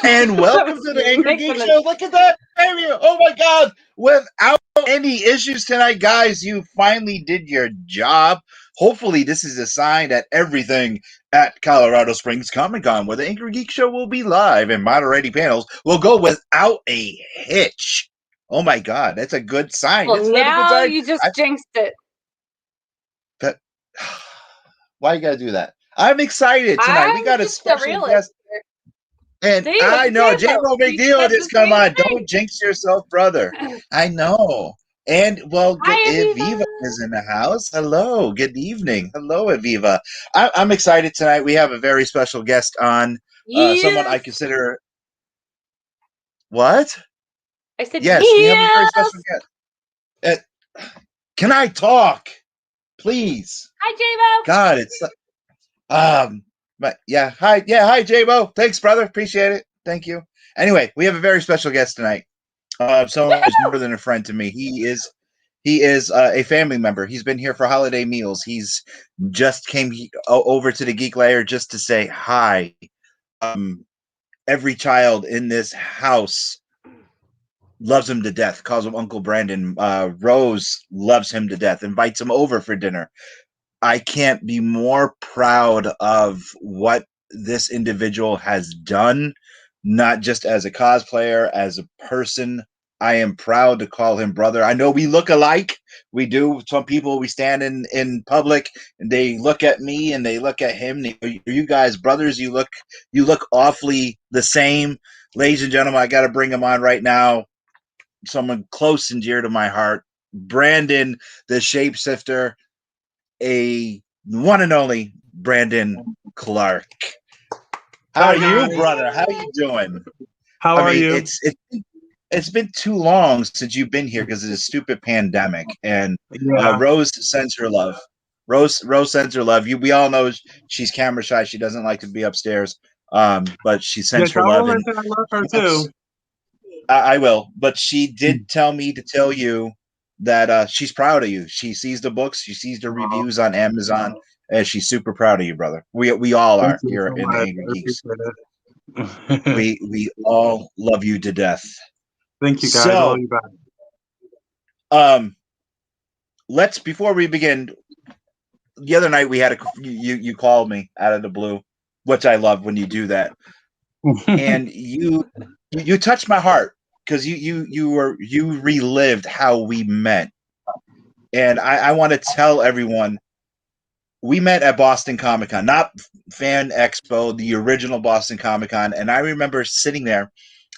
And welcome to the Angry Geek Show. Look at that area. Oh my God. Without any issues tonight, guys, you finally did your job. Hopefully, this is a sign that everything at Colorado Springs Comic Con, where the Angry Geek Show will be live and moderating panels, will go without a hitch. Oh my God, that's a good sign. Well, that's now good sign. you just jinxed it. Why you gotta do that? I'm excited tonight. We got a special guest. And see, I know J-Mo big deal just come on. Don't jinx yourself, brother. I know. And well, good. Aviva is in the house. Hello. Good evening. Hello, Aviva. I'm excited tonight. We have a very special guest on. Someone I consider. What? I said yes. We have a very special guest. Can I talk, please? Hi, J-Mo. God, it's but yeah, hi J-Mo. Thanks, brother. Appreciate it. Thank you. Anyway, we have a very special guest tonight. Someone who's more than a friend to me. He is a family member. He's been here for holiday meals. He's just came over to the Geek Lair just to say hi. Every child in this house loves him to death. Calls him Uncle Brandon. Rose loves him to death. Invites him over for dinner. I can't be more proud of what this individual has done, not just as a cosplayer, as a person. I am proud to call him brother. I know we look alike. We do. Some people, we stand in public and they look at me and they look at him. Are you guys brothers? You look awfully the same. Ladies and gentlemen, I got to bring him on right now. Someone close and dear to my heart. Brandon, the shapeshifter. A one and only Brandon Clarke. How are you, brother? How are you doing? How are you? It's been too long since you've been here because of this stupid pandemic. And Rose sends her love. Rose sends her love. We all know she's camera shy. She doesn't like to be upstairs. But she sends her love. And I love her too. I will. But she did tell me to tell you that she's proud of you. She sees the books, she sees the reviews on Amazon, and she's super proud of you, brother. We all are here in the Angry Geeks. we all love you to death. Thank you, guys. I love you back. Let's before we begin. The other night we had you called me out of the blue, which I love when you do that, and you touched my heart. Because you relived how we met, and I want to tell everyone we met at Boston Comic Con, not Fan Expo, the original Boston Comic Con. And I remember sitting there,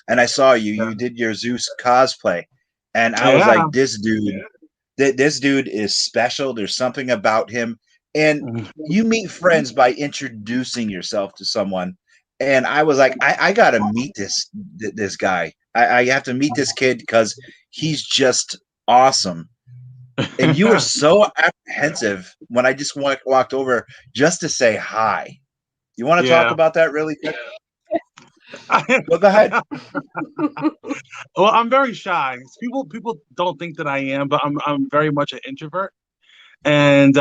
and I saw you. You did your Zeus cosplay, and I was like, "This dude is special. There's something about him." And you meet friends by introducing yourself to someone. And I was like, I gotta meet this guy. I have to meet this kid because he's just awesome. And you were so apprehensive when I just walked over just to say hi. You want to talk about that really quick? Well, go ahead. Well, I'm very shy. People don't think that I am, but I'm very much an introvert. And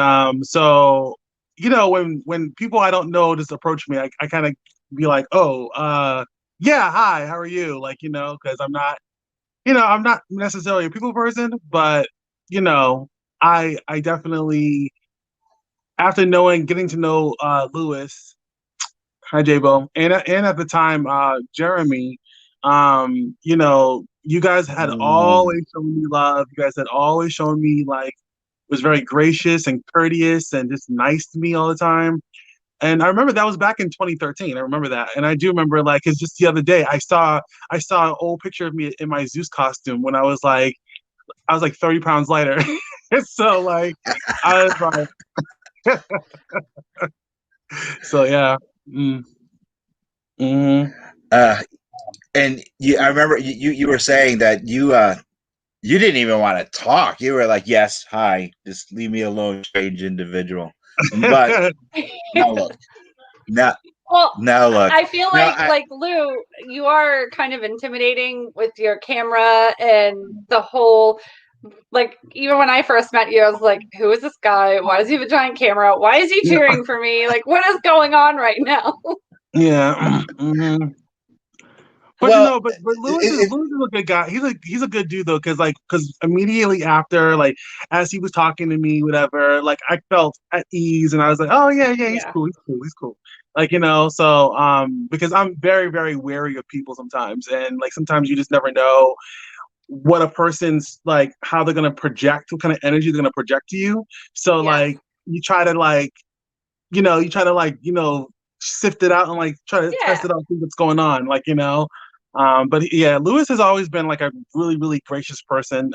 so when people I don't know just approach me, I kind of be like, yeah, hi, how are you? Like, because I'm not necessarily a people person, but I definitely, after getting to know Lewis, hi J-Bo, and at the time Jeremy, you guys had always shown me love. You guys had always shown me was very gracious and courteous and just nice to me all the time. And I remember that was back in 2013. I remember that. And I do remember because just the other day I saw an old picture of me in my Zeus costume when I was like 30 pounds lighter. So I was like, so yeah. And I remember you were saying that you didn't even want to talk. You were like, yes, hi, just leave me alone, strange individual. But now look. Now look. I feel like Lou, you are kind of intimidating with your camera and the whole. Even when I first met you, I was like, who is this guy? Why does he have a giant camera? Why is he cheering for me? What is going on right now? Yeah. But Well, but Lewis is a good guy. He's a good dude though, because immediately after, like as he was talking to me, whatever, like I felt at ease, and I was like, oh yeah, he's Yeah. cool, he's cool. Like so because I'm very very wary of people sometimes, and like sometimes you just never know what a person's like, how they're gonna project, what kind of energy they're gonna project to you. So Yes. like you try to sift it out and like try to test Yeah. it out, see what's going on, like but yeah, Lewis has always been like a really really gracious person.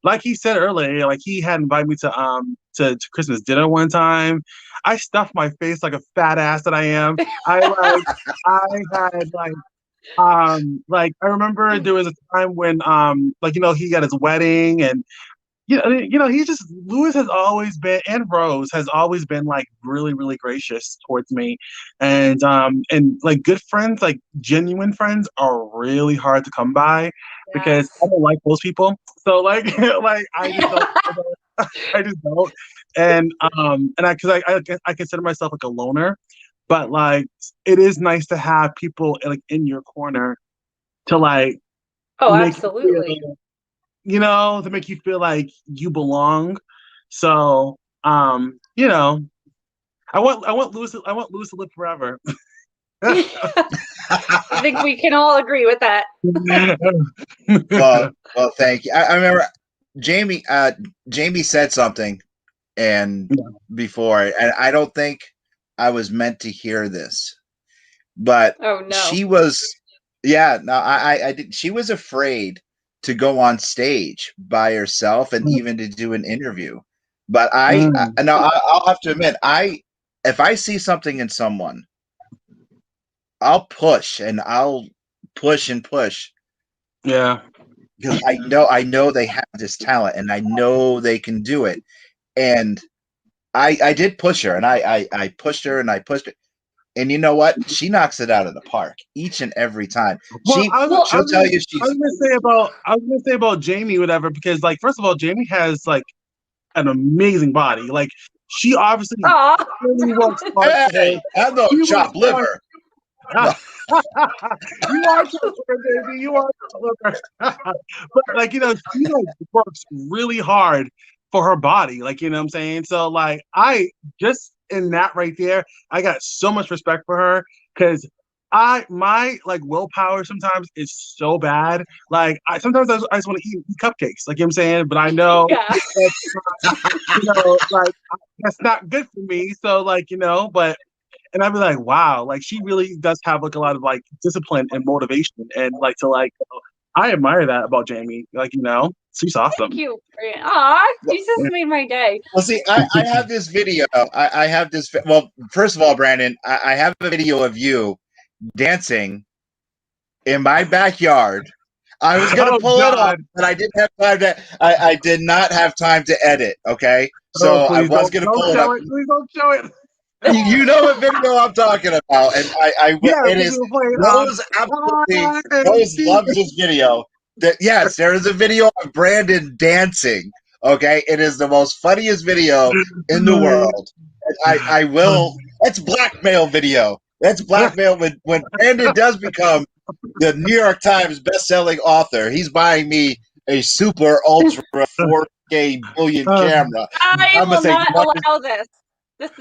Like he said earlier, like he had invited me to Christmas dinner one time. I stuffed my face like a fat ass that I am. I had like I remember there was a time when like he got his wedding, and he just Lewis has always been, and Rose has always been like really, really gracious towards me, and like good friends, like genuine friends, are really hard to come by because I Yes. don't like those people. So like, like I just don't, I just don't, and I consider myself like a loner, but like it is nice to have people like in your corner to like Oh, make you absolutely. feel to make you feel like you belong. So, I want Lewis to live forever. I think we can all agree with that. well, thank you. I remember Jamie. Jamie said something, and before, and I don't think I was meant to hear this, but Oh no. she was. Yeah, no, I did. She was afraid to go on stage by herself and even to do an interview. But I'll have to admit, if I see something in someone, I'll push and I'll push and push Yeah. because I know they have this talent and I know they can do it. And I did push her and I pushed her and I pushed her. And you know what? She knocks it out of the park each and every time. Well, She'll tell you she's. I was gonna say about Jamie, whatever, because like first of all, Jamie has like an amazing body. Like she obviously really works hard for her. Hey, I'm no chopped liver. No. You are chopped liver, baby. You are chopped liver. But like she like works really hard for her body. Like what I'm saying. So like I just in that right there, I got so much respect for her because my like willpower sometimes is so bad. Like I just want to eat cupcakes. Like what I'm saying, but I know Yeah. like that's not good for me. So like but. And I'd be like, wow, like she really does have like a lot of like discipline and motivation, and like to like, I admire that about Jamie. Like she's awesome. Thank you. Aw, you just made my day. Well, see, I have this video. I have this. Well, first of all, Brandon, I have a video of you dancing in my backyard. I was gonna pull it off, but I didn't have time to. I did not have time to edit. Okay, so I was gonna pull it up. Please don't show it. You know what video I'm talking about, and it is Rose absolutely. Rose loves this video. Yes, there is a video of Brandon dancing. Okay, it is the most funniest video in the world. I will. That's blackmail video. That's blackmail when Brandon does become the New York Times best-selling author. He's buying me a super ultra 4K billion camera. I will not allow this.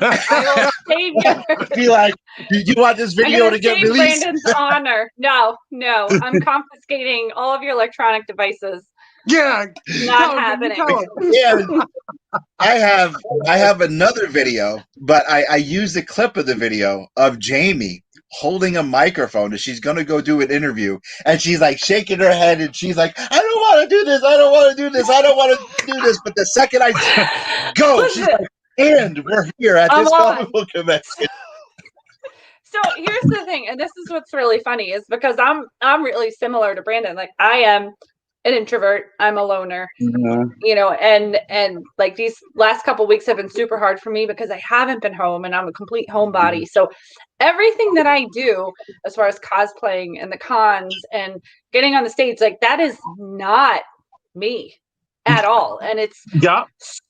I will save you. Be like, you want this video to get released? Brandon's honor. No, I'm confiscating all of your electronic devices. Yeah, not happening. Yeah, I have another video, but I used a clip of the video of Jamie holding a microphone and she's gonna go do an interview, and she's like shaking her head and she's like, I don't want to do this, I don't want to do this, I don't want to do this. But the second I go, she's like, and we're here at this comic book convention. So here's the thing, and this is what's really funny, is because I'm really similar to Brandon. Like I am an introvert, I'm a loner, and like these last couple weeks have been super hard for me because I haven't been home and I'm a complete homebody. So everything that I do as far as cosplaying and the cons and getting on the stage, like that is not me at all, and it's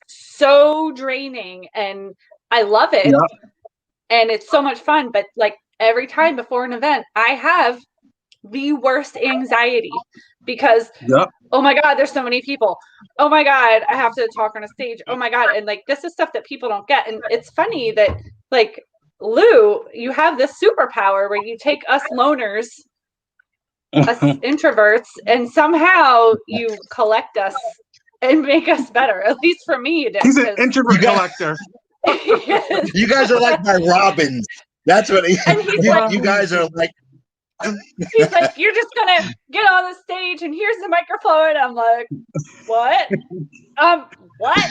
so draining, and I love it, and it's so much fun. But like every time before an event, I have the worst anxiety because Yep. oh my God, there's so many people. Oh my God, I have to talk on a stage. Oh my God. And like, this is stuff that people don't get. And it's funny that like, Lou, you have this superpower where you take us loners, us introverts, and somehow you collect us and make us better. At least for me, it He's an is. introvert collector. You guys are like my Robins. That's what And he's like, you guys are like. he's like, you're just gonna get on the stage and here's the microphone. I'm like, what? What?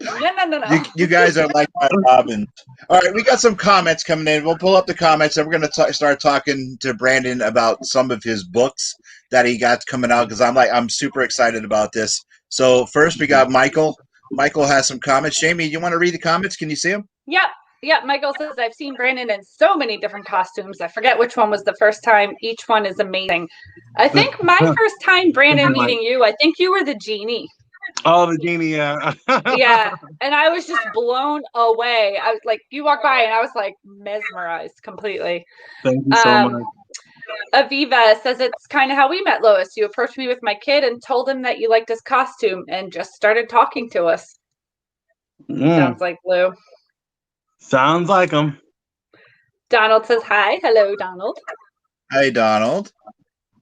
No. You guys are like my Robins. All right, we got some comments coming in. We'll pull up the comments and we're going to start talking to Brandon about some of his books that he got coming out because I'm super excited about this. So first we got Michael. Michael has some comments. Jamie, you want to read the comments? Can you see them? Yep. Michael says, I've seen Brandon in so many different costumes. I forget which one was the first time. Each one is amazing. I think my first time, Brandon, meeting you, I think you were the genie. Oh, the genie, yeah. Yeah. And I was just blown away. I was like, you walked by and I was like mesmerized completely. Thank you so much. Aviva says it's kind of how we met, Lois. You approached me with my kid and told him that you liked his costume and just started talking to us. Sounds like Lou. Sounds like him. Donald says hi. Hello, Donald. Hey, Donald.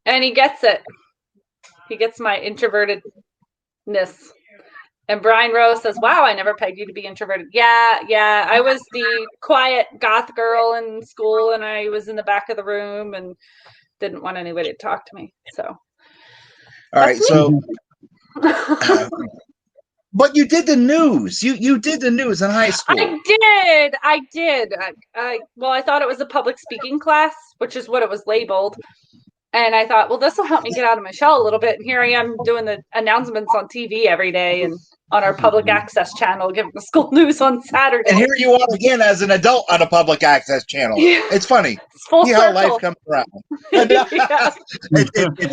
And he gets it. He gets my introvertedness. And Brian Rose says, wow, I never pegged you to be introverted. Yeah. I was the quiet goth girl in school and I was in the back of the room and didn't want anybody to talk to me. So. All right. So. But you did the news. You did the news in high school. I did. Well, I thought it was a public speaking class, which is what it was labeled. And I thought, well, this will help me get out of my shell a little bit. And here I am doing the announcements on TV every day and on our public access channel, giving the school news on Saturday. And here you are again as an adult on a public access channel. Yeah. It's funny. It's full circle. How life comes around.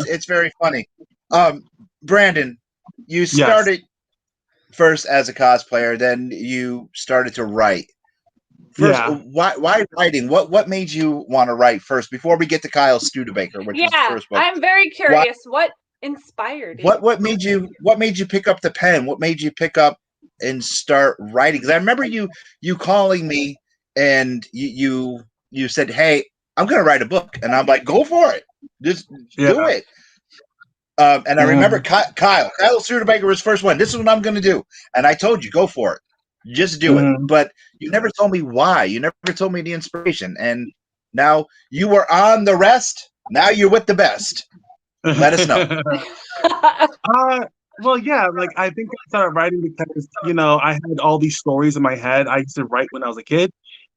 It's very funny. Brandon, you started first as a cosplayer, then you started to write. First, why writing? What made you want to write first before we get to Kyle Studebaker, which is the first book? I'm very curious. What inspired you? What made you pick up the pen? What made you pick up and start writing? Because I remember you calling me and you said, "Hey, I'm going to write a book," and I'm like, "Go for it, just do it." And I remember Kyle Studebaker was the first one. This is what I'm going to do, and I told you, go for it. Just do it. But you never told me why. You never told me the inspiration. And now you were on the rest. Now you're with the best. Let us know. Well, yeah, like I think I started writing because, I had all these stories in my head. I used to write when I was a kid,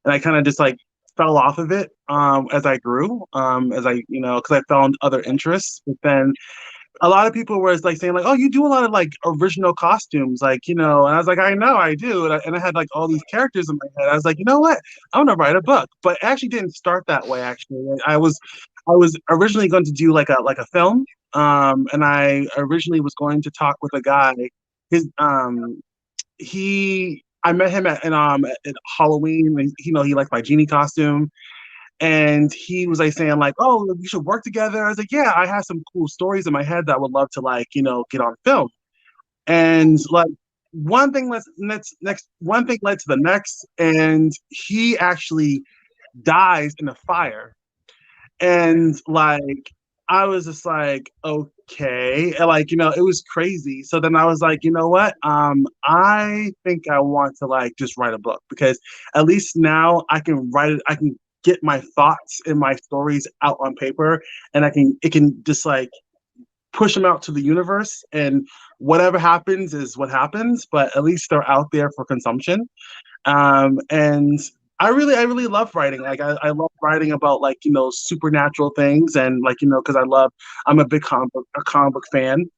and I kind of just like fell off of it as I grew, because I found other interests. But then a lot of people were like saying like, oh, you do a lot of like original costumes, like, and I was like, I know I do. And I had like all these characters in my head. I was like, you know what? I'm going to write a book. But it actually didn't start that way. Actually, I was originally going to do like a film. And I originally was going to talk with a guy. I met him at Halloween. And, he liked my genie costume. And he was like saying like, oh, we should work together. I was like, yeah, I have some cool stories in my head that I would love to like, get on film. And like one thing led to the next, and he actually dies in a fire. And like I was just like, okay, and like it was crazy. So then I was like, you know what? I think I want to like just write a book because at least now I can write it. I can get my thoughts and my stories out on paper, and it can just like push them out to the universe, and whatever happens is what happens, but at least they're out there for consumption. And I really love writing. Like I love writing about like, supernatural things, and like, because I'm a big comic book fan.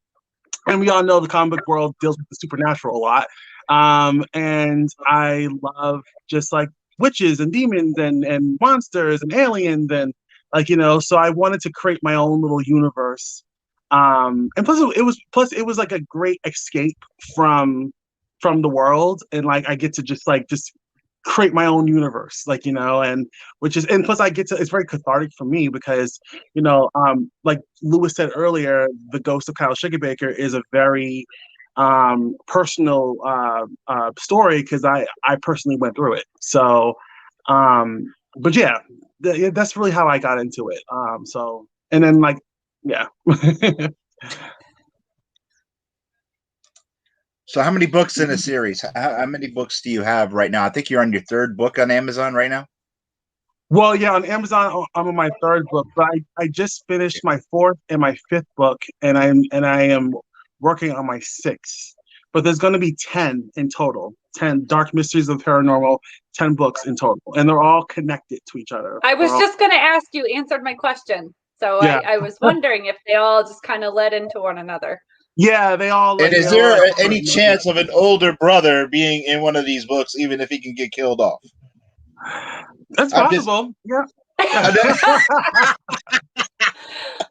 And we all know the comic book world deals with the supernatural a lot. And I love just like witches and demons and monsters and aliens and like, so I wanted to create my own little universe. And plus it was like a great escape from the world. And like, I get to just create my own universe, like, and plus it's very cathartic for me because, like Lewis said earlier, the ghost of Kyle Sugarbaker is a very personal story because I personally went through it. So, but yeah, that's really how I got into it. So, and then like, yeah. So how many books in a series? How many books do you have right now? I think you're on your third book on Amazon right now. Well, yeah, on Amazon, I'm on my third book, but I just finished my fourth and my fifth book, and I am working on my sixth. But there's going to be 10 in total. 10 Dark Mysteries of Paranormal, 10 books in total, and they're all connected to each other. I was just going to ask, you answered my question. So yeah. I was wondering if they all just kind of led into one another. Yeah, they all. Like, and is there any chance of an older brother being in one of these books, even if he can get killed off? That's possible. Yeah.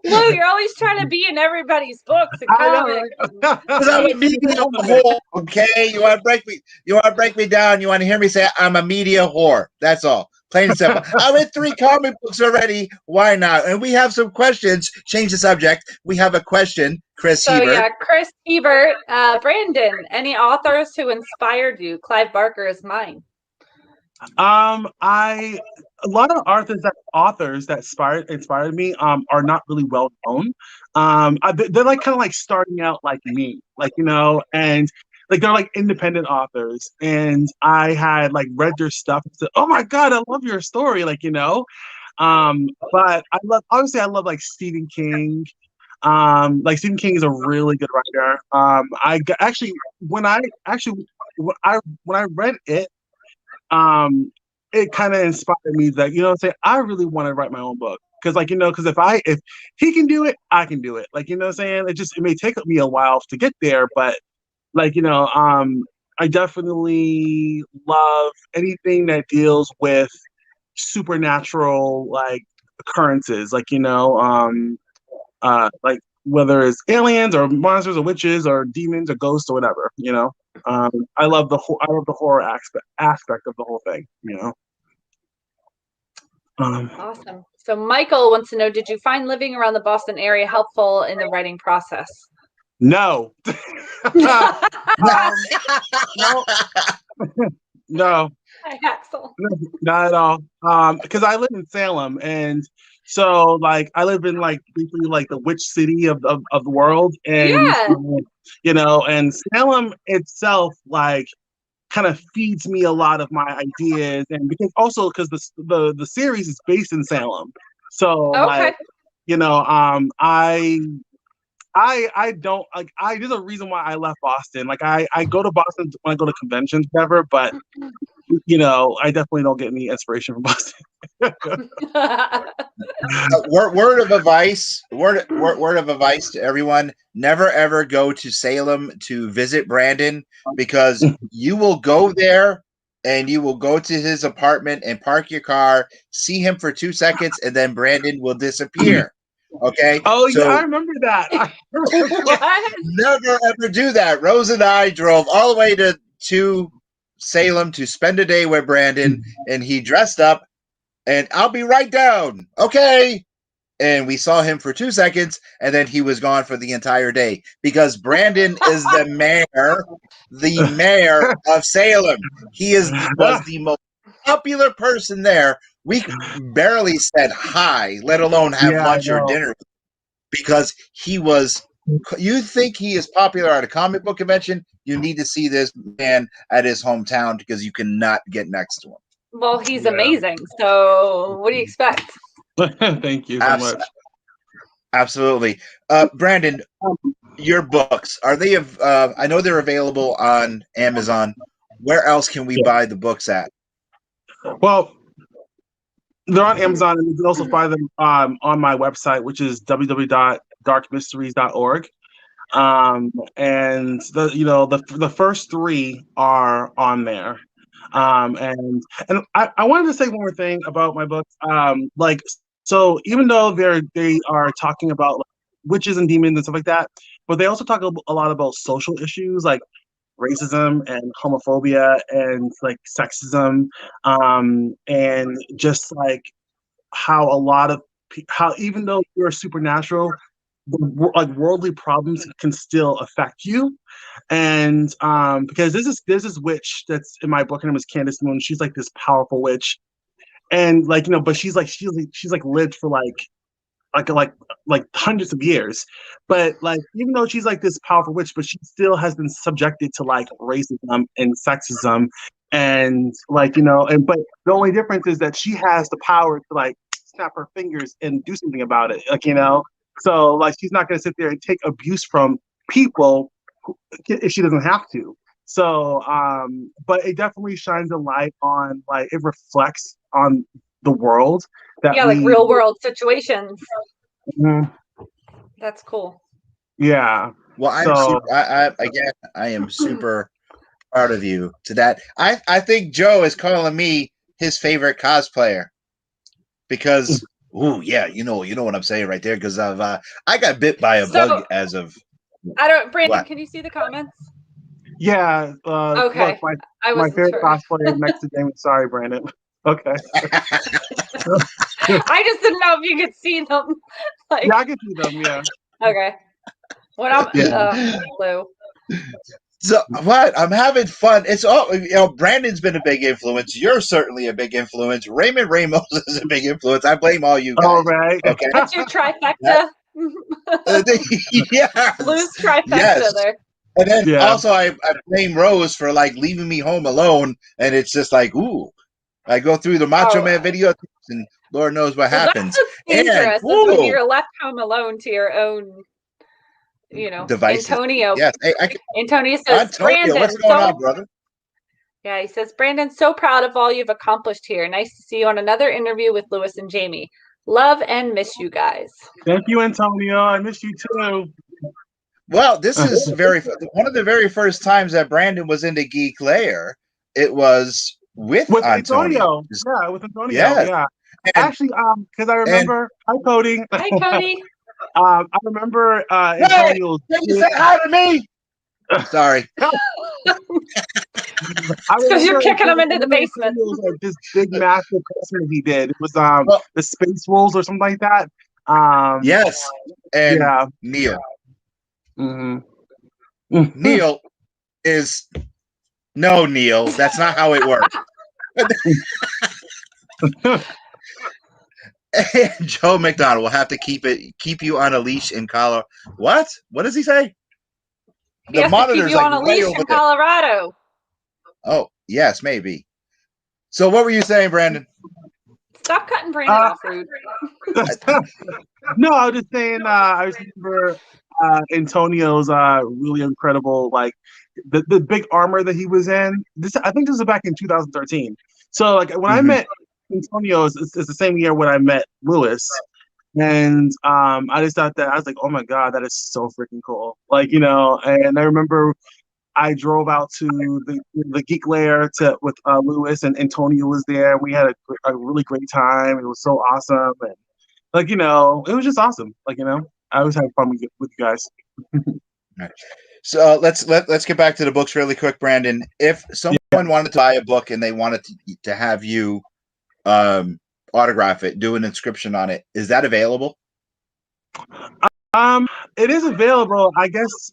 Lou, you're always trying to be in everybody's books and comics. I'm a media whore, okay? You want to break me? You want to break me down? You want to hear me say I'm a media whore? That's all. Plain and simple. I read 3 comic books already. Why not? And we have some questions. Change the subject. We have a question, Chris Hebert. Yeah, Chris Hebert. Brandon, any authors who inspired you? Clive Barker is mine. A lot of authors that inspired me are not really well known. They're like kind of like starting out like me, like, and like they're like independent authors, and I had like read their stuff and said, oh my god, I love your story, like, but I love like Stephen King. Like Stephen King is a really good writer. When I read it, it kind of inspired me that, say I really want to write my own book. Because if he can do it, I can do it. Like, what I'm saying? It may take me a while to get there, but like, I definitely love anything that deals with supernatural like occurrences, like, like whether it's aliens or monsters or witches or demons or ghosts or whatever, I love the horror aspect of the whole thing, Awesome. So Michael wants to know, did you find living around the Boston area helpful in the writing process? No. No. Hi, Axel. Not at all. Because I live in Salem, and so like I live in like basically like the witch city of the world, and and Salem itself like kind of feeds me a lot of my ideas, and because the series is based in Salem, so like I don't like there's a reason why I left Boston. Like I go to Boston when I go to conventions, whatever, but I definitely don't get any inspiration from Boston. Word of advice to everyone: never ever go to Salem to visit Brandon, because you will go there and you will go to his apartment and park your car, see him for 2 seconds, and then Brandon will disappear. Okay. Oh, yeah, I remember that. Never ever do that. Rose and I drove all the way to Salem to spend a day with Brandon, and he dressed up, and I'll be right down. Okay. And we saw him for 2 seconds, and then he was gone for the entire day, because Brandon is the mayor of Salem. He was the most popular person there. We barely said hi, let alone have lunch or dinner, because he was. You think he is popular at a comic book convention? You need to see this man at his hometown, because you cannot get next to him. Well, he's amazing. So what do you expect? Thank you so much. Absolutely. Brandon, your books, are they I know they're available on Amazon. Where else can we buy the books at? Well, they're on Amazon, and you can also find them on my website, which is www.darkmysteries.org. And the first 3 are on there. And I wanted to say one more thing about my books. So even though they are talking about like, witches and demons and stuff like that, but they also talk a lot about social issues, like racism and homophobia and like sexism, and just like how a lot of how even though you're supernatural, like worldly problems can still affect you. And because there's this witch that's in my book, her name is Candace Moon. She's like this powerful witch, and like but she's like lived for like like like hundreds of years, but like even though she's like this powerful witch, but she still has been subjected to like racism and sexism, and like and but the only difference is that she has the power to like snap her fingers and do something about it, so like she's not going to sit there and take abuse from people if she doesn't have to. So but it definitely shines a light on, like, it reflects on the world that like real world situations. Mhm. That's cool. Yeah. Well, I am super proud of you to that. I think Joe is calling me his favorite cosplayer because, ooh, yeah, you know what I'm saying right there, because I got bit by a bug as of. Brandon, what? can you see the comments? Yeah. Okay. Look, I my wasn't favorite sure. cosplayer next to Jamie. Sorry, Brandon. Okay. I just didn't know if you could see them. Like, Yeah, I can see them. Yeah. okay. When I'm Lou. So what? I'm having fun. It's all Brandon's been a big influence. You're certainly a big influence. Raymond Ramos is a big influence. I blame all you guys. All right. Okay. That's your trifecta. Yes. Lou's trifecta Yes. there. And then also I blame Rose for like leaving me home alone, and it's just like, ooh, I go through the Macho Man video and Lord knows what happens. That's dangerous. And, when you're left home alone to your own, devices. Antonio. Yes. Antonio says, Antonio, Brandon, what's going on, brother? Yeah, he says, Brandon, so proud of all you've accomplished here. Nice to see you on another interview with Lewis and Jamie. Love and miss you guys. Thank you, Antonio. I miss you too. Well, this is one of the very first times that Brandon was into Geek Layer. It was with Antonio. Yeah, with Antonio. Yes. Yeah. And, actually, because I remember. Hi, Cody. Hi, Cody. I remember Antonio. Can you say hi to me? Sorry. Because you're kicking him into the basement. Like this big massive customer he did. It was the Space Wolves or something like that. Yes. And Neil. Mm-hmm. Neil is Neil. That's not how it works. And Joe McDonald will have to keep you on a leash in Colorado. What? What does he say? The monitor's like on a leash in Colorado. Oh, yes, maybe. So what were you saying, Brandon? Stop cutting Brandon off, rude. No, I was just saying I just remember Antonio's really incredible, like the big armor that he was in. I think this was back in 2013. So like when I met Antonio, it's the same year when I met Lewis. And I just thought that I was like, oh my God, that is so freaking cool. Like, and I remember I drove out to the Geek Lair with Lewis, and Antonio was there. We had a really great time. It was so awesome. And like, it was just awesome. Like, I always have fun with you guys. Right. So let's get back to the books really quick, Brandon. If someone wanted to buy a book and they wanted to have you autograph it, do an inscription on it, is that available? It is available. I guess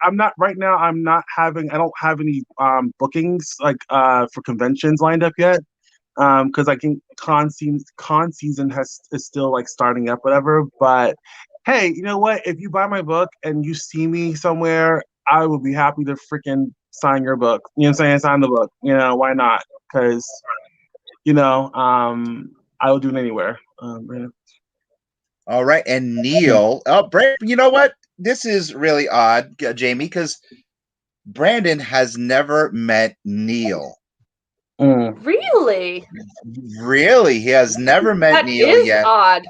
I'm not right now. I don't have any bookings like for conventions lined up yet. Because I think con season is still like starting up, whatever. But hey, you know what? If you buy my book and you see me somewhere, I will be happy to freaking sign your book. You know what I'm saying? Sign the book. Why not? Because I will do it anywhere. All right, and Neil. Oh, Brandon, you know what? This is really odd, Jamie, because Brandon has never met Neil. Really? Really? He has never met Neil yet. That is odd.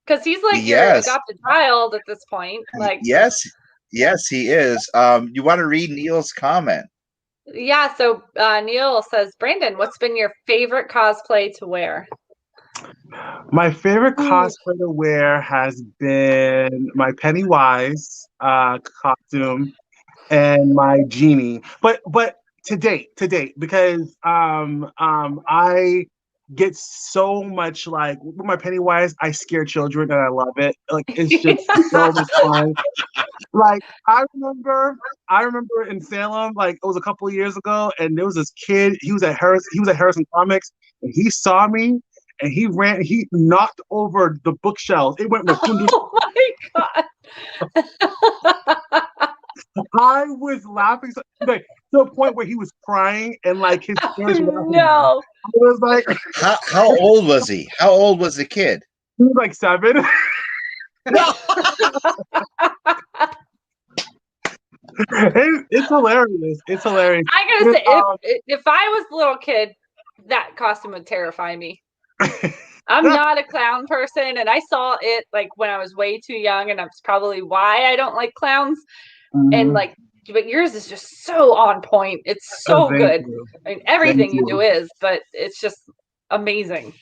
Because he's like your adopted child at this point. Like, yes, he is. You want to read Neil's comment? Yeah, so Neil says, Brandon, what's been your favorite cosplay to wear? My favorite cosplay to wear has been my Pennywise costume. and my genie. But to date, because I get so much like with my Pennywise, I scare children and I love it. Like it's just so much fun. Like I remember in Salem, like it was a couple of years ago, and there was this kid. He was at Harrison Comics, and he saw me, and he ran. He knocked over the bookshelves. It went like, Oh my god. I was laughing like, to a point where he was crying, and like his parents were Oh laughing. no. It was like How old was he? How old was the kid? he was like 7. It's hilarious. It's hilarious. I gotta say, if I was a little kid, that costume would terrify me. I'm not a clown person, and I saw it like when I was way too young, and that's probably why I don't like clowns. And like, but yours is just so on point. It's so good. You. I mean, everything you do is, but it's just amazing.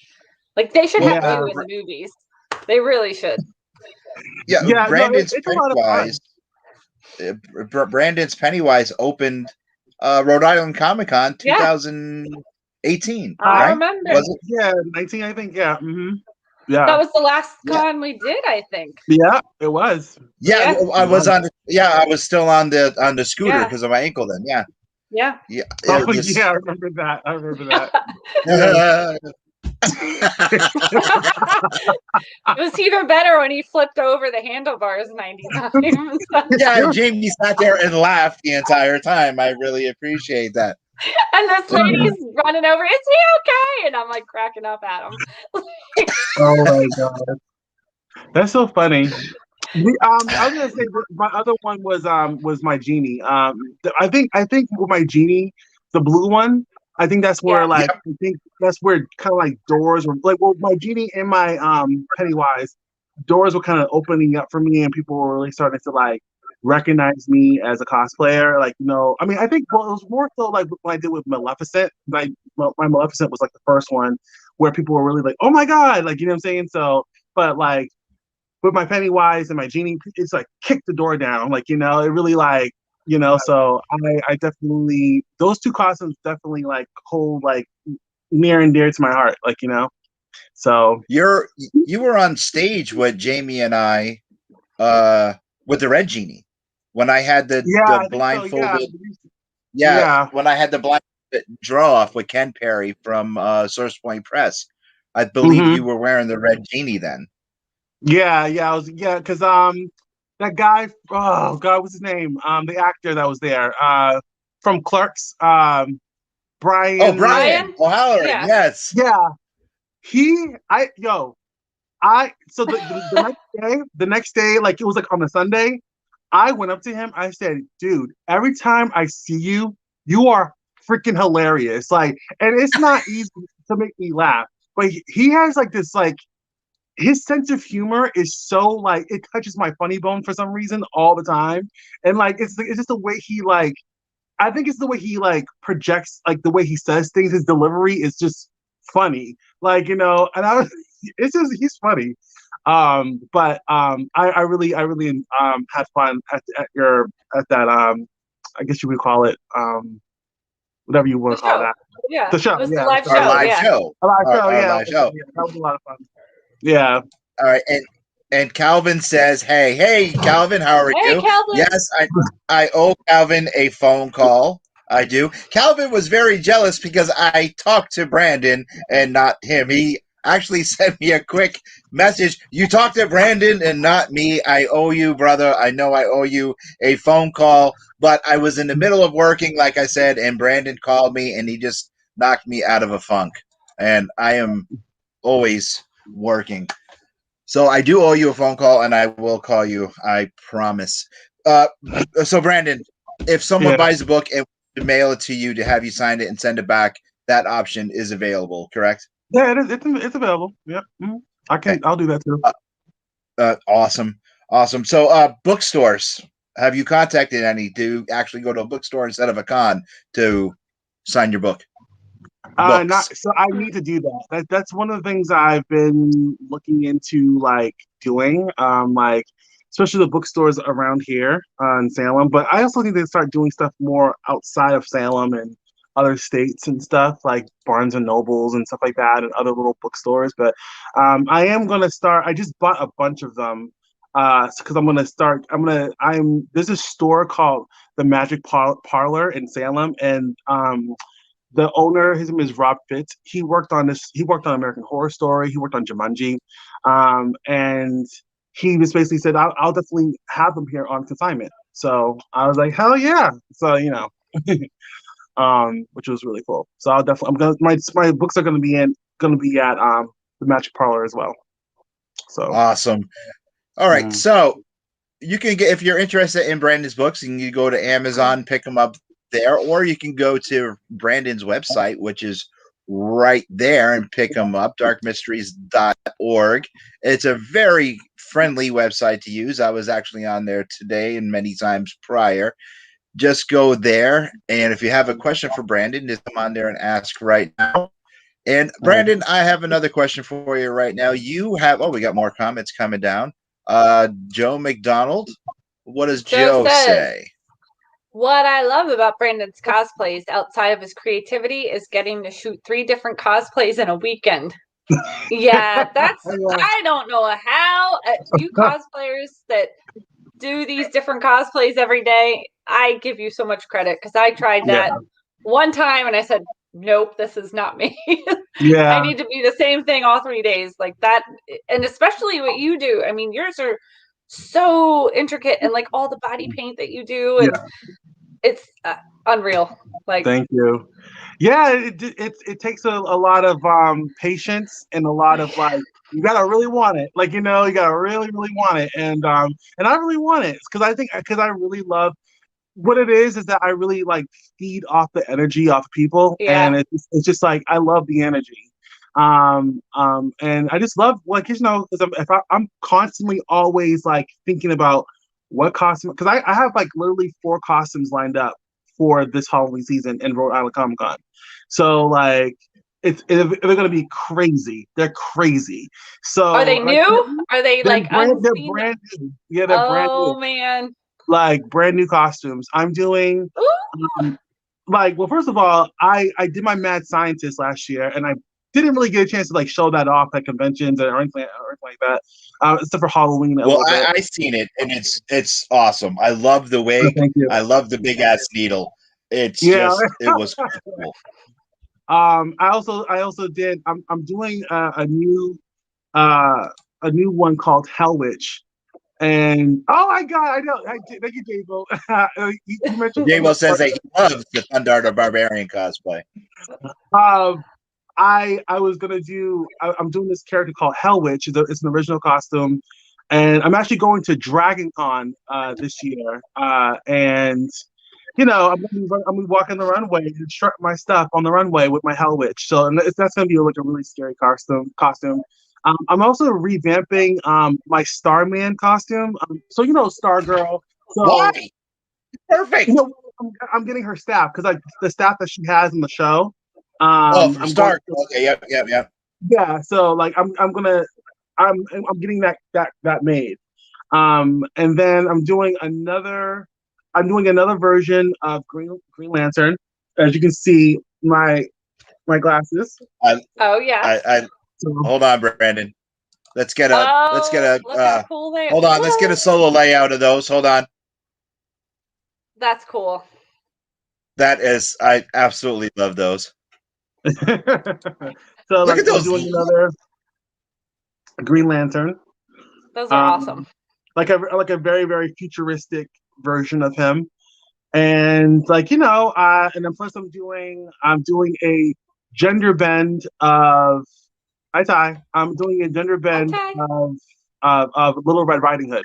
Like they should have you in the movies. They really should. Yeah, Brandon's it's a lot of fun. Brandon's Pennywise opened Rhode Island Comic Con 2018. I right? remember. Was it? Yeah, 19, I think. Yeah. Yeah. That was the last con we did, I think. Yeah, it was. Yeah, I was on. I was still on the scooter because of my ankle. Then, yeah. Yeah. Yeah, I remember that. It was even better when he flipped over the handlebars 90 times. Yeah, Jamie sat there and laughed the entire time. I really appreciate that. And this lady's running over, is he okay? And I'm like cracking up at him. Oh my god. That's so funny. I was gonna say my other one was my genie. I think with my genie, the blue one, I think that's where I think that's where kind of like doors were like, well, my genie and my Pennywise doors were kind of opening up for me, and people were really starting to like recognize me as a cosplayer. Like, I mean, I think it was more so like what I did with Maleficent. Like my Maleficent was like the first one where people were really like, oh my god, like, you know what I'm saying? So, but like with my Pennywise and my genie, it's like kick the door down. Like, it really like, so I definitely, those two costumes definitely like hold like near and dear to my heart. Like, so you were on stage with Jamie and I with the red genie when I had the blindfolded. When I had the blindfolded draw off with Ken Perry from Source Point Press. I believe you were wearing the red genie then. Yeah, I was, because that guy, oh god, what's his name? The actor that was there, from Clerks, Brian. Oh, Brian O'Halloran, yes. Yeah. So the next day, like it was like on a Sunday, I went up to him, I said, dude, every time I see you, you are freaking hilarious. Like, and it's not easy to make me laugh, but he has like this, like, his sense of humor is so like it touches my funny bone for some reason all the time, and like it's just the way he like, I think it's the way he like projects, like the way he says things. His delivery is just funny, like, and it's just he's funny. But I really had fun at that I guess you would call it whatever you want to call that. Yeah, the show. It was yeah, the live show. Our live show. Live show. Yeah, that was a lot of fun. Yeah. All right, and Calvin says, "Hey, Calvin, how are you?" Calvin. Yes, I owe Calvin a phone call. I do. Calvin was very jealous because I talked to Brandon and not him. He actually sent me a quick message. You talked to Brandon and not me. I owe you, brother. I know I owe you a phone call, but I was in the middle of working, like I said, and Brandon called me and he just knocked me out of a funk. And I am always working. So I do owe you a phone call, and I will call you. I promise. So Brandon, if someone buys a book and mail it to you to have you sign it and send it back, that option is available, correct? Yeah, it is. It's available. Yep. Mm-hmm. I'll do that too. Awesome. So bookstores, have you contacted any to actually go to a bookstore instead of a con to sign your book? So I need to do that. That's one of the things I've been looking into, like doing. Like especially the bookstores around here in Salem. But I also think they start doing stuff more outside of Salem and other states and stuff like Barnes and Nobles and stuff like that and other little bookstores. But I am gonna start. I just bought a bunch of them because I'm gonna start. There's a store called the Magic Parlor in Salem, and the owner, his name is Rob Fitz. He worked on this. He worked on American Horror Story. He worked on Jumanji, and he just basically said, "I'll definitely have them here on consignment." So I was like, "Hell yeah!" So which was really cool. So I'll definitely. I'm gonna my books are gonna be at the Magic Parlor as well. So awesome. All right, so you can get, if you're interested in Brandon's books, you can go to Amazon, pick them up there, or you can go to Brandon's website, which is right there, and pick them up, darkmysteries.org. It's a very friendly website to use. I was actually on there today and many times prior. Just go there, and if you have a question for Brandon, just come on there and ask right now. And Brandon, I have another question for you right now. You have, we got more comments coming down. Joe McDonald, what does Joe say? What I love about Brandon's cosplays outside of his creativity is getting to shoot 3 different cosplays in a weekend. Yeah, that's, I don't know how you cosplayers that do these different cosplays every day, I give you so much credit because I tried that one time and I said, nope, this is not me. I need to be the same thing all 3 days like that. And especially what you do. I mean, yours are so intricate, and like all the body paint that you do, and it's unreal. Like, thank you. Yeah, it takes a lot of patience and a lot of like, you gotta really want it. Like, you gotta really want it, and I really want it because I really love what it is that I really like feed off the energy off people, and it's just like I love the energy, and I just love because I'm constantly always like thinking about what costume, because I have like literally 4 costumes lined up for this Halloween season in Rhode Island Comic Con, so like they're gonna be crazy. They're crazy. So are they new? Are they like they're brand new? Yeah, they're brand new. Oh man. Like brand new costumes. I'm doing well, first of all, I did my Mad Scientist last year, and I didn't really get a chance to like show that off at conventions or anything like that, except for Halloween. Well, I seen it, and it's awesome. I love the wig. Thank you. I love the big ass needle. It's just it was cool. I also did. I'm doing a new one called Hell Witch. And oh my god, I know. Thank you, J-Bo. You mentioned J-Bo says that he loves the Thundarter Barbarian cosplay. I was gonna do. I'm doing this character called Hell Witch. It's an original costume, and I'm actually going to Dragon Con this year. And I'm gonna be walking the runway and strut my stuff on the runway with my Hell Witch. So that's gonna be like a really scary costume. I'm also revamping my Starman costume. So Stargirl. So why? Perfect. I'm getting her staff because the staff that she has in the show. I'm Stark. Okay, yep. Yeah. So like I'm getting that made. And then I'm doing another version of Green Lantern. As you can see, my glasses. Hold on, Brandon. Let's get a cool they hold on. Let's get a solo layout of those. Hold on. That's cool. That is, I absolutely love those. So look at those. Doing another Green Lantern. Those are awesome. Like a very, very futuristic version of him, and and then plus I'm doing a gender bend of. Hi, Ty. I'm doing a gender bend of Little Red Riding Hood.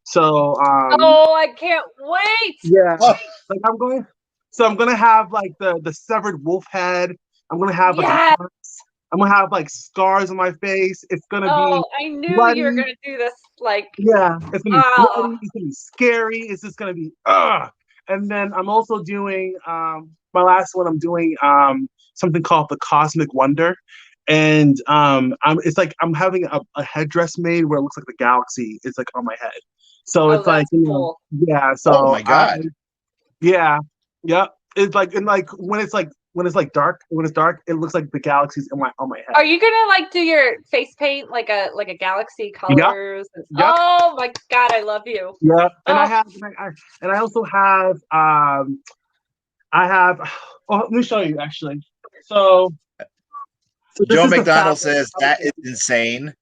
So I can't wait. Yeah. Like I'm gonna have like the severed wolf head. I'm gonna have I'm gonna have like scars on my face. It's gonna be I knew bloody. You were gonna do this it's gonna be bloody, it's gonna be scary, it's just gonna be And then I'm also doing my last one, I'm doing something called the Cosmic Wonder. And it's like I'm having a headdress made where it looks like the galaxy is like on my head. So it's like, that's cool. yeah. So Oh my God. yeah. It's like, and like when it's dark, it looks like the galaxies on my head. Are you gonna like do your face paint like a galaxy colors? Yep. Oh my God, I love you. Yeah, and Oh. I also have let me show you actually. So this Joe is the McDonald fabric. says that is insane.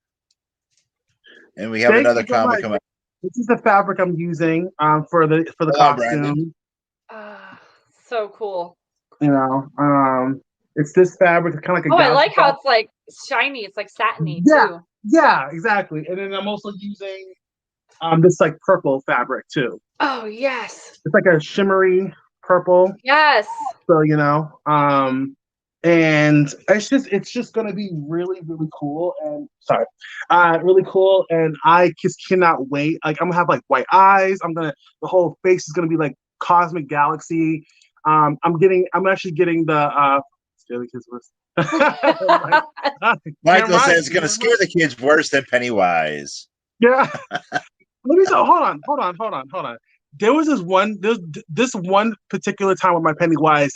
And we have Thank another you so comment much. coming. This is the fabric I'm using for the Hold on, Brandon. costume. So cool. You know, it's this fabric. It's kind of like a I like how fabric. it's like shiny. It's like satiny too. Yeah, exactly. And then I'm also using this like purple fabric too. Oh yes. It's like a shimmery purple. Yes. So and it's just gonna be really, really cool. And really cool. And I just cannot wait. Like I'm gonna have like white eyes. The whole face is gonna be like cosmic galaxy. I'm actually getting the Michael says it's gonna scare the kids worse than Pennywise. Yeah. Hold on. There was this one particular time with my Pennywise,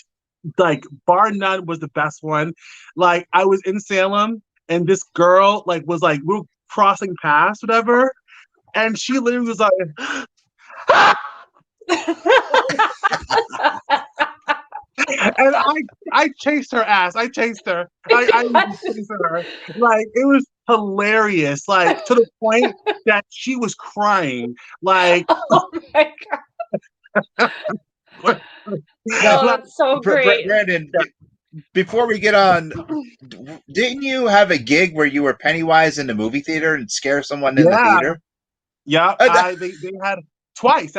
like bar none was the best one. Like I was in Salem and this girl like was like we were crossing paths, whatever, and she literally was like and I chased her ass. I chased her. I chased her. Like it was hilarious. Like to the point that she was crying. Like oh my God. Oh, that's so great. Brandon, before we get on, didn't you have a gig where you were Pennywise in the movie theater and scare someone in the theater? Yeah, they had twice.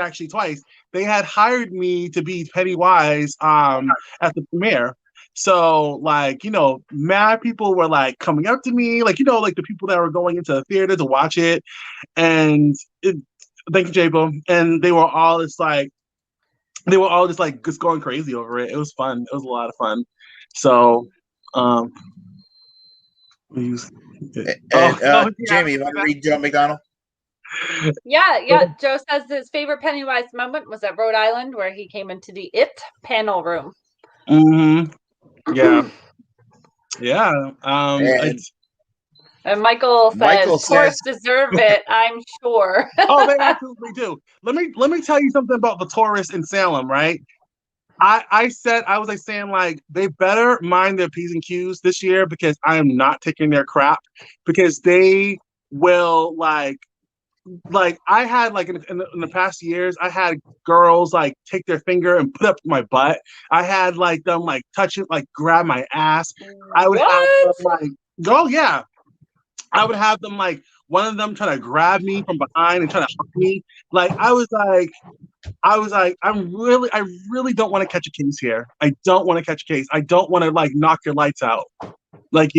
They had hired me to be Pennywise at the premiere. So like, mad people were like coming up to me, like, like the people that were going into the theater to watch it. And thank you, J-Bo. And they were all just just going crazy over it. It was fun. It was a lot of fun. So Jamie, you want to read Joe McDonald? Yeah. Joe says his favorite Pennywise moment was at Rhode Island where he came into the It panel room. Mm-hmm. Yeah. And Michael says Taurus deserve it, I'm sure. Oh, they absolutely do. Let me tell you something about the Taurus in Salem, right? I was saying like they better mind their P's and Q's this year because I am not taking their crap because they will like I had like in the past years I had girls like take their finger and put up my butt. I had like them like touch it, like grab my ass. I would have them like I would have them like one of them trying to grab me from behind and trying to hug me. Like I was like I really don't want to catch a case here. I don't want to catch a case. I don't want to like knock your lights out. Like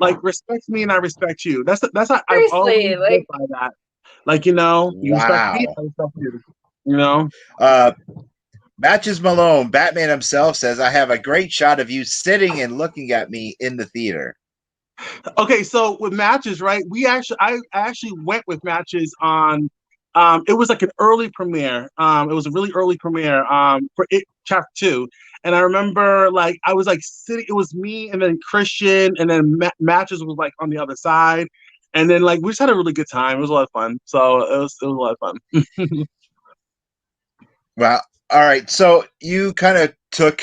like respect me and I respect you. That's how I've always lived by that. Like you respect me, I respect you. Matches Malone, Batman himself says, I have a great shot of you sitting and looking at me in the theater. Okay, so with Matches, right? I actually went with Matches on it was like an early premiere. It was a really early premiere for It Chapter 2. And I remember like I was like sitting, it was me and then Christian and then Matches was like on the other side. And then like we just had a really good time. It was a lot of fun. So it was a lot of fun. Well, all right. So you kind of took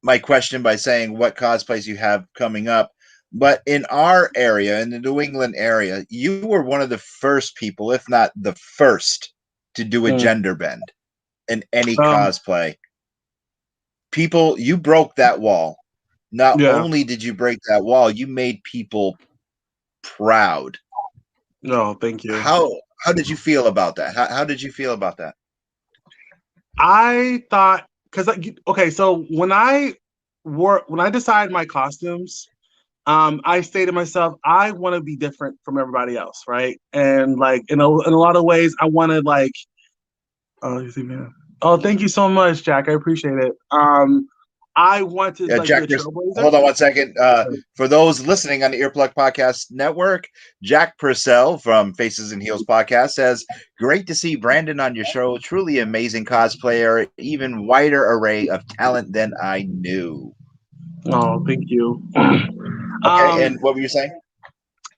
my question by saying what cosplays you have coming up. But in our area, in the New England area, you were one of the first people, if not the first, to do a gender bend in any cosplay. People, you broke that wall. Not only did you break that wall, you made people proud. No, thank you. How did you feel about that? How did you feel about that? I thought so when I decided my costumes, I say to myself, I want to be different from everybody else, right? And like in a lot of ways, I want to like, oh, thank you so much, Jack. I appreciate it. I want to like Jack, be a trailblazer. hold on one second. For those listening on the Earplug Podcast Network, Jack Purcell from Faces and Heels Podcast says, "Great to see Brandon on your show. Truly amazing cosplayer. Even wider array of talent than I knew." Oh, thank you. Okay, and what were you saying?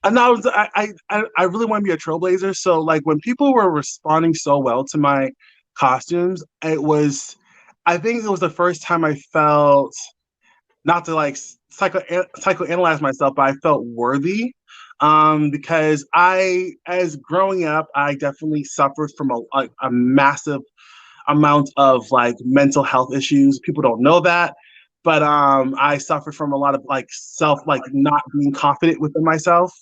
And I really want to be a trailblazer. So like when people were responding so well to my costumes, I think it was the first time I felt, not to like psychoanalyze myself, but I felt worthy. Because as growing up, I definitely suffered from a massive amount of like mental health issues. People don't know that, but I suffered from a lot of like not being confident within myself.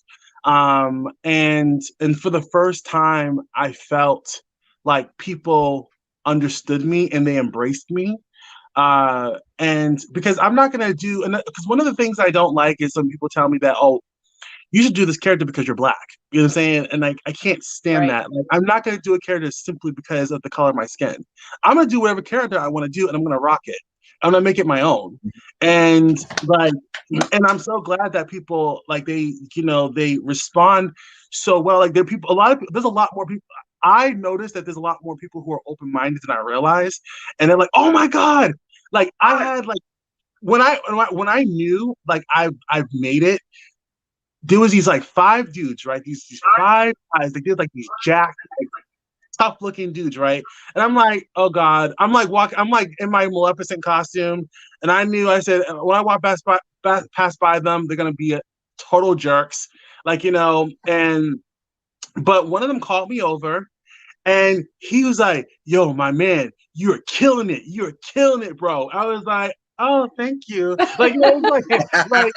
And for the first time, I felt like people understood me and they embraced me. And because I'm not gonna do, and because one of the things I don't like is some people tell me that, oh, you should do this character because you're black. You know what I'm saying? And like, I can't stand that. Like, I'm not going to do a character simply because of the color of my skin. I'm going to do whatever character I want to do, and I'm going to rock it. I'm going to make it my own. And like, and I'm so glad that people like they respond so well. Like there's a lot more people. I noticed that there's a lot more people who are open-minded than I realized, and they're like, "Oh my God!" Like I had like when I knew like I've made it. There was these like 5 dudes, right? These 5 guys. They did like these jacked, like, tough looking dudes, right? And I'm like, oh God. I'm like in my Maleficent costume, and I knew. I said when I walk pass by them, they're gonna be total jerks, like And but one of them called me over, and he was like, "Yo, my man, you're killing it. You're killing it, bro." I was like, "Oh, thank you." Like, and he's like,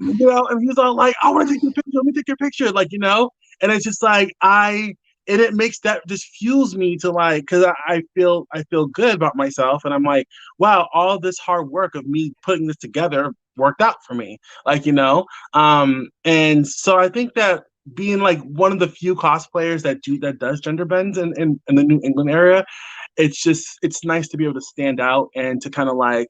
and he was all like, "I want to take your picture. Let me take your picture." Like, and it's just like and it makes that just fuels me to like, because I feel good about myself, and I'm like, wow, all this hard work of me putting this together worked out for me, like and so I think that being like one of the few cosplayers that does gender bends in the New England area, it's nice to be able to stand out and to kind of like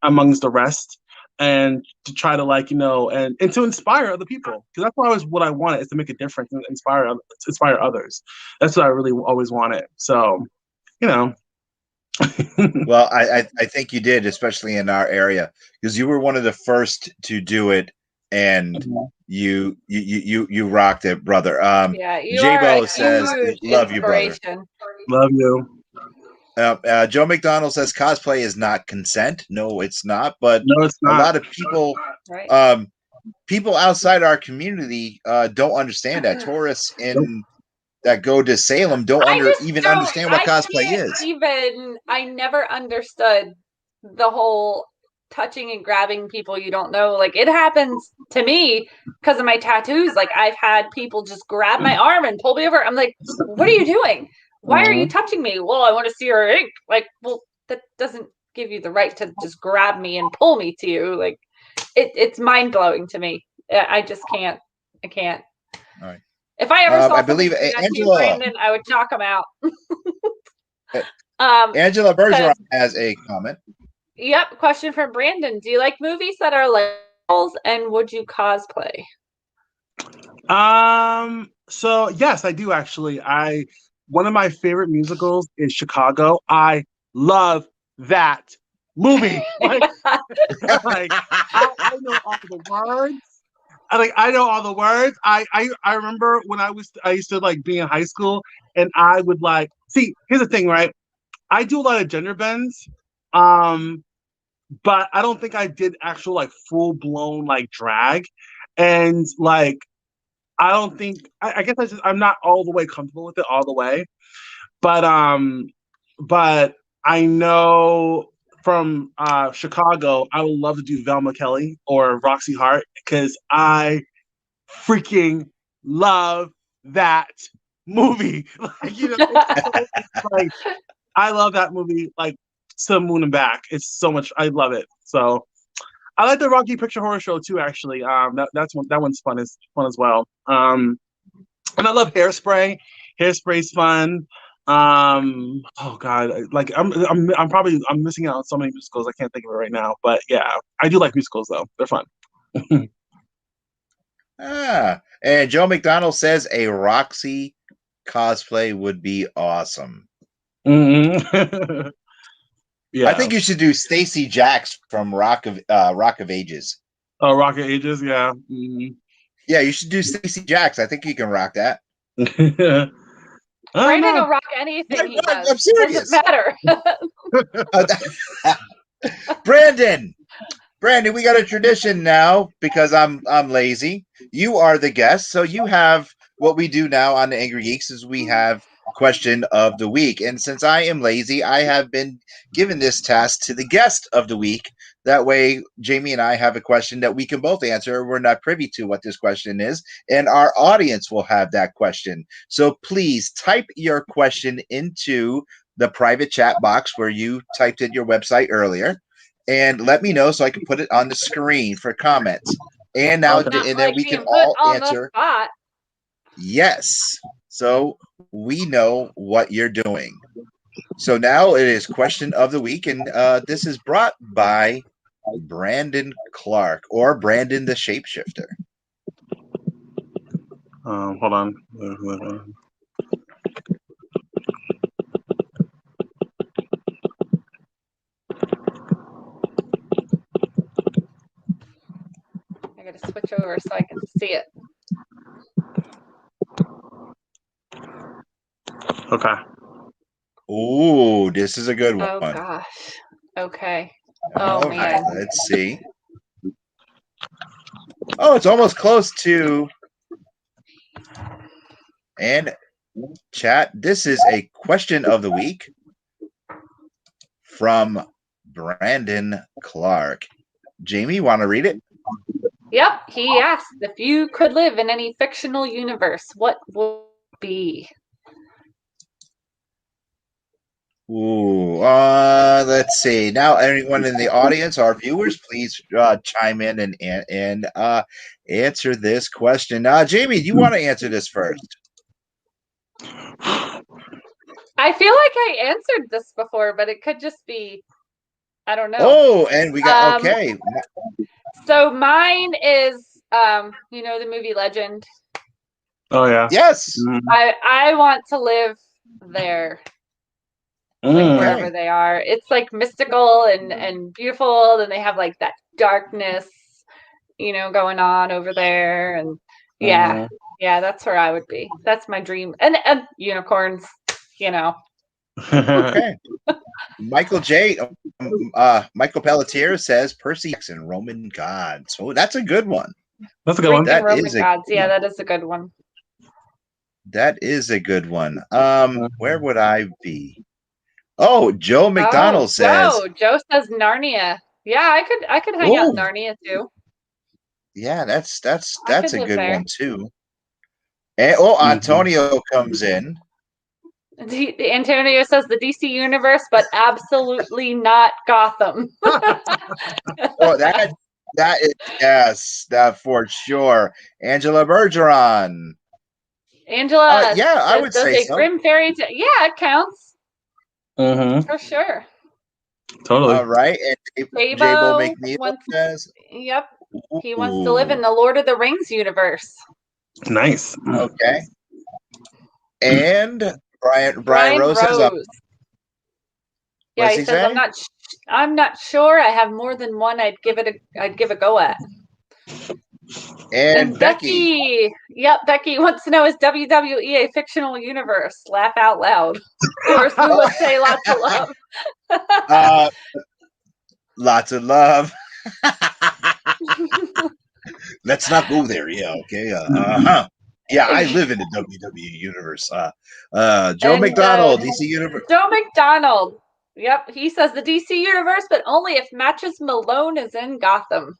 amongst the rest, and to try to like and to inspire other people, because that's always what I wanted, is to make a difference and inspire others. That's what I really always wanted. So Well, I think you did, especially in our area, because you were one of the first to do it, and you rocked it, brother. Yeah, you J-Bo are a says, huge "Love you, brother." inspiration. Love you. Joe McDonald says cosplay is not consent. No, it's not. But No, it's not. A lot of people, Right. People outside our community don't understand that. Tourists that go to Salem don't understand what cosplay is. I never understood the whole touching and grabbing people you don't know. Like, it happens to me because of my tattoos. Like, I've had people just grab my arm and pull me over. I'm like, what are you doing? Why are you touching me? Well, I want to see your ink. Like, well, that doesn't give you the right to just grab me and pull me to you. Like, it's mind-blowing to me. I just can't. I can't. All right. If I ever saw I believe Angela, Brandon, I would knock him out. Angela Bergeron has a comment. Yep, question from Brandon. Do you like movies that are like and would you cosplay? So yes, I do actually. One of my favorite musicals is Chicago. I love that movie. Like, I know all the words. I know all the words. I remember when I used to like be in high school, and I would like see. Here's the thing, right? I do a lot of gender bends, but I don't think I did actual like full blown like drag, and like I don't think I guess I'm not all the way comfortable with it all the way, but I know from Chicago, I would love to do Velma Kelly or Roxy Hart, because I freaking love that movie. Like, I love that movie like to the moon and back. It's so much. I love it. So I like the Rocky Picture Horror Show too. Actually, that one's fun as well. And I love Hairspray. Hairspray is fun. Oh God, like I'm probably missing out on so many musicals. I can't think of it right now. But yeah, I do like musicals though. They're fun. And Joe McDonald says a Roxy cosplay would be awesome. Mm-hmm. Yeah, I think you should do Stacy Jacks from Rock of Ages. Oh, Rocket Ages, yeah. Mm-hmm. Yeah, you should do Stacy Jacks. I think you can rock that. Brandon will rock anything he does. I'm serious. Doesn't matter. Brandon, we got a tradition now because I'm lazy. You are the guest, so you have what we do now on the Angry Geeks is we have question of the week. And since I am lazy, I have been given this task to the guest of the week. That way, Jamie and I have a question that we can both answer. We're not privy to what this question is, and our audience will have that question. So please type your question into the private chat box where you typed in your website earlier, and let me know so I can put it on the screen for comments. And now, Okay. and then we can all answer. Yes. So we know what you're doing. So now it is question of the week, and this is brought by Brandon Clarke or Brandon the Shapeshifter. Hold on. I gotta switch over so I can see it. Okay. Ooh, this is a good one. Oh gosh. Okay. All man. right, let's see. Oh, it's almost close to. And chat, this is a question of the week from Brandon Clarke. Jamie, want to read it? Yep. He asked, if you could live in any fictional universe, what would it be? Ooh, let's see. Now, anyone in the audience, our viewers, please chime in and answer this question. Jamie, do you want to answer this first? I feel like I answered this before, but it could just be, I don't know. Oh, and we got okay. So mine is, the movie Legend. Oh yeah. Yes. I want to live there. Like wherever they are. It's like mystical and beautiful. Then they have like that darkness, going on over there. And yeah, that's where I would be. That's my dream. And unicorns, Okay. Michael Pelletier says Percy Jackson, Roman gods. Oh, that's a good one. That's a good one. That Roman gods. Yeah, that is a good one. That is a good one. Where would I be? Oh, Joe McDonald says. Joe says Narnia. Yeah, I could hang out in Narnia too. Yeah, that's a good one too. And Antonio comes in. Antonio says the DC universe, but absolutely not Gotham. Oh, that is, yes, that for sure. Angela Bergeron. Angela, yeah, I would say so. Grim fairy tale. Yeah, it counts. For sure. Totally. All right. And J-Bo McNeil says. Yep. He wants to live in the Lord of the Rings universe. Nice. Okay. And Brian Rose says. Yeah, he says I'm not sure. I have more than one. I'd give a go at. And Becky. Yep, Becky wants to know, is WWE a fictional universe? Laugh out loud. Of course, we would say lots of love. Lots of love. Let's not go there. Yeah, okay. Yeah, I live in the WWE universe. Joe McDonald, DC Universe. Joe McDonald. Yep, he says the DC universe, but only if Matches Malone is in Gotham.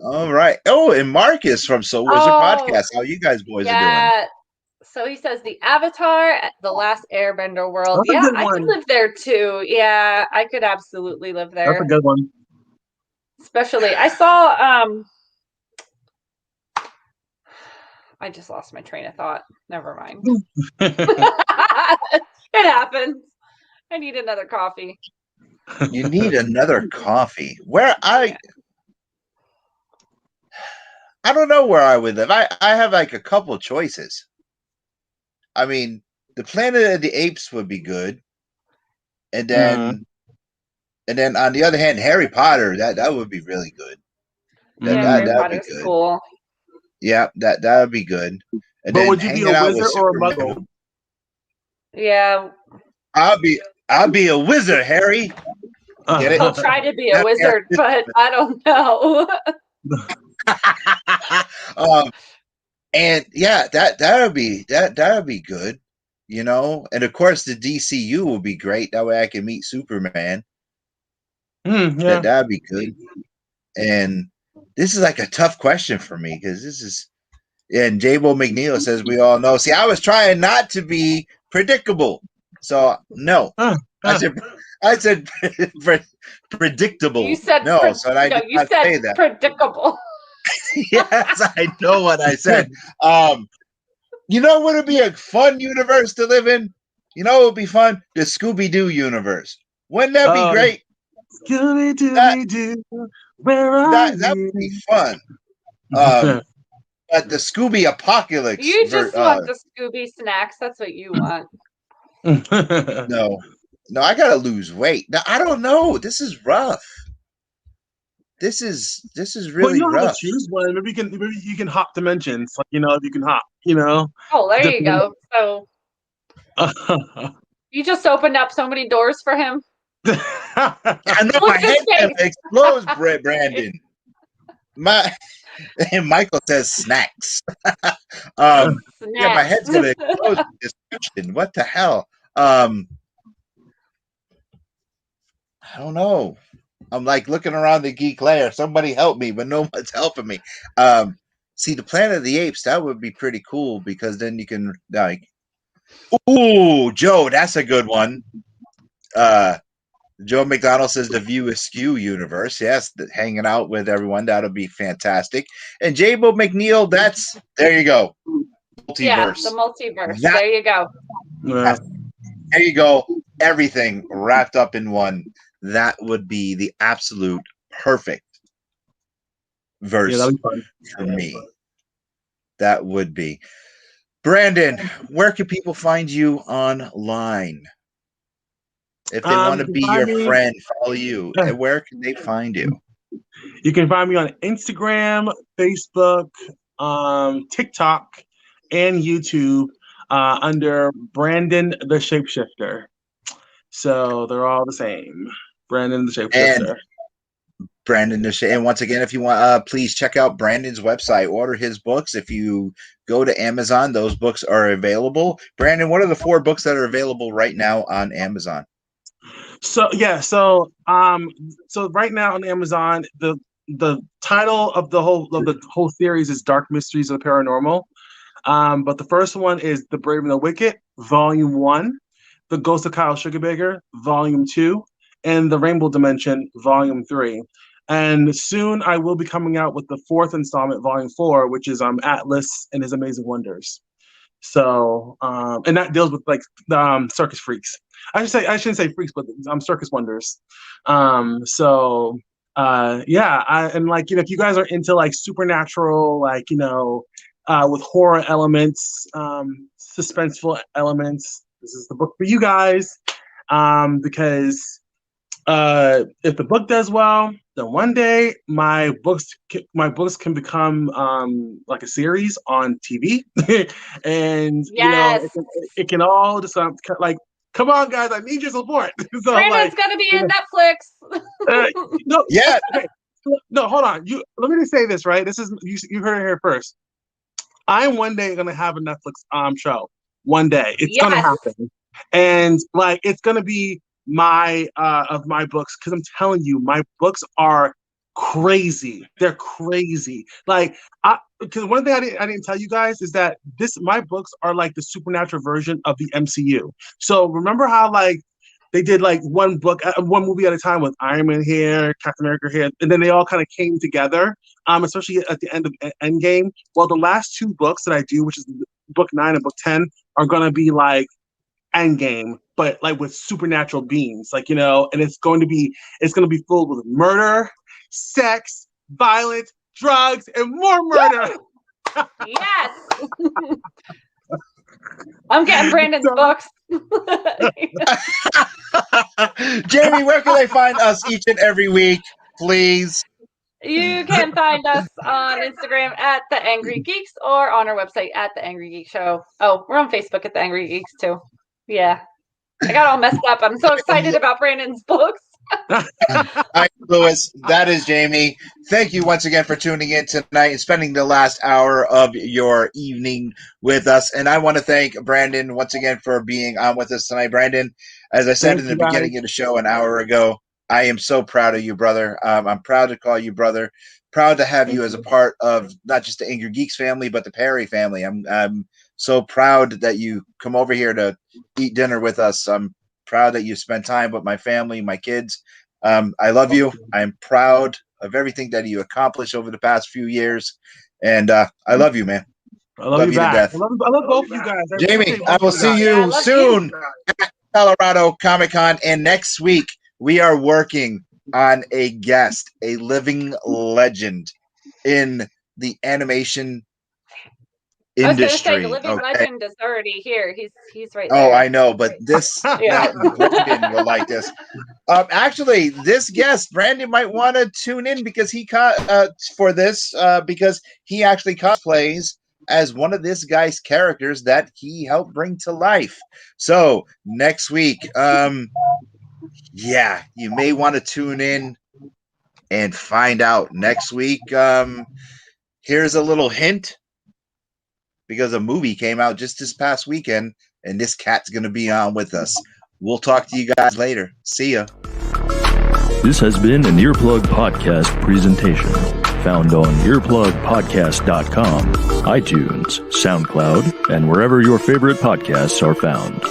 All right. Oh, and Marcus from Soul Wizard Podcast. How you guys boys are doing? So he says the Avatar, the Last Airbender world. Yeah, I could live there too. Yeah, I could absolutely live there. That's a good one. Especially, I saw I just lost my train of thought. Never mind. It happens. I need another coffee. You need another coffee. Where I don't know where I would live. I have like a couple choices. I mean, the Planet of the Apes would be good, and then on the other hand, Harry Potter that would be really good. Yeah, Harry That would be Potter's good. cool. Yeah, that would be good. And But then would you be hanging a out with wizard or a Superman. muggle? Yeah. I'll be a wizard, Harry. Get it? I'll try to be a wizard, but I don't know. And yeah, that would be good, you know. And of course, the DCU will be great. That way, I can meet Superman. Yeah. That'd be good. And this is like a tough question for me because this is. And J-Bo McNeil says we all know. See, I was trying not to be predictable, so no. I said predictable. You said no, so I did not say that. Predictable. Yes, I know what I said. You know what would be a fun universe to live in? You know what would be fun? The Scooby-Doo universe. Wouldn't that be great? Scooby-Doo, where are that you? would be fun. But the Scooby Apocalypse. You just want the Scooby snacks. That's what you want. No, I gotta lose weight. Now I don't know. This is rough. This is really you don't rough. have to choose one. Maybe you can hop dimensions. Like, if you can hop, Oh, there you go. So you just opened up so many doors for him. I know my head explodes, Brandon. And Michael says snacks. Yeah, my head's gonna explode with this question. What the hell? I don't know. I'm like looking around the geek layer. Somebody help me, but no one's helping me. See, the Planet of the Apes, that would be pretty cool because then you can like, ooh, Joe, that's a good one. Joe McDonald says the View Askew universe. Yes, hanging out with everyone, that'll be fantastic. And J-Bo McNeil, there you go. Multiverse. Yeah, the multiverse. There you go. Yeah. There you go. Everything wrapped up in one. That would be the absolute perfect verse for me. That would be. Brandon, where can people find you online? If they want to be your friend, follow you, where can they find you? You can find me on Instagram, Facebook, TikTok, and YouTube under Brandon the Shapeshifter. So they're all the same. Brandon the Shapeshifter. And once again, if you want, please check out Brandon's website. Order his books. If you go to Amazon, those books are available. Brandon, what are the 4 books that are available right now on Amazon? So right now on Amazon, the title of the whole series is Dark Mysteries of the Paranormal. But the first one is The Brave and the Wicked, Volume 1, The Ghost of Kyle Sugarbaker, Volume 2, and The Rainbow Dimension, Volume 3. And soon I will be coming out with the 4th installment, Volume 4, which is Atlas and His Amazing Wonders. So, and that deals with like circus freaks. I shouldn't say freaks, but circus wonders. And like, if you guys are into like supernatural, like, with horror elements, suspenseful elements, this is the book for you guys. Because if the book does well, then one day my books can become like a series on TV, and it can all just like, come on, guys, I need your support. So Brandon's gonna be in Netflix. No, yeah. Okay. No, hold on. Let me just say this, right? This is you heard it here first. I'm one day gonna have a Netflix show. One day, it's gonna happen, and like it's gonna be my books, because I'm telling you, my books are crazy. They're crazy. Like, because one thing I didn't tell you guys is that my books are like the supernatural version of the MCU. So remember how like they did like one movie at a time with Iron Man here, Captain America here, and then they all kind of came together, especially at the end of Endgame. Well, the last 2 books that I do, which is book 9 and book 10, are going to be like Endgame, but like with supernatural beings, like, you know, and it's going to be filled with murder, sex, violence, drugs, and more murder. Yes. I'm getting Brandon's books. Jamie, where can they find us each and every week, please? You can find us on Instagram at The Angry Geeks or on our website at The Angry Geek Show. Oh, we're on Facebook at The Angry Geeks too. Yeah. I got all messed up. I'm so excited about Brandon's books. All right, Lewis, that is Jamie. Thank you once again for tuning in tonight and spending the last hour of your evening with us. And I want to thank Brandon once again for being on with us tonight. Brandon, as I said in the beginning of the show an hour ago, I am so proud of you, brother. I'm proud to call you brother. Proud to have you as a part of not just the Angry Geeks family, but the Perry family. I'm so proud that you come over here to eat dinner with us. I'm proud that you spend time with my family, my kids. I love you. I'm proud of everything that you accomplished over the past few years. And I love you, man. I love you back. to death. I love both of you guys. Jamie, I will see you soon at Colorado Comic-Con. And next week, we are working on a guest, a living legend in the animation industry. I was going to say the living legend is already here. He's right there. Oh, I know, but this Brandon will like this. Actually, this guest, Brandon might want to tune in because he because he actually cosplays as one of this guy's characters that he helped bring to life. So next week, you may want to tune in and find out next week. Here's a little hint. Because a movie came out just this past weekend, and this cat's going to be on with us. We'll talk to you guys later. See ya. This has been an Earplug Podcast presentation, found on earplugpodcast.com, iTunes, SoundCloud, and wherever your favorite podcasts are found.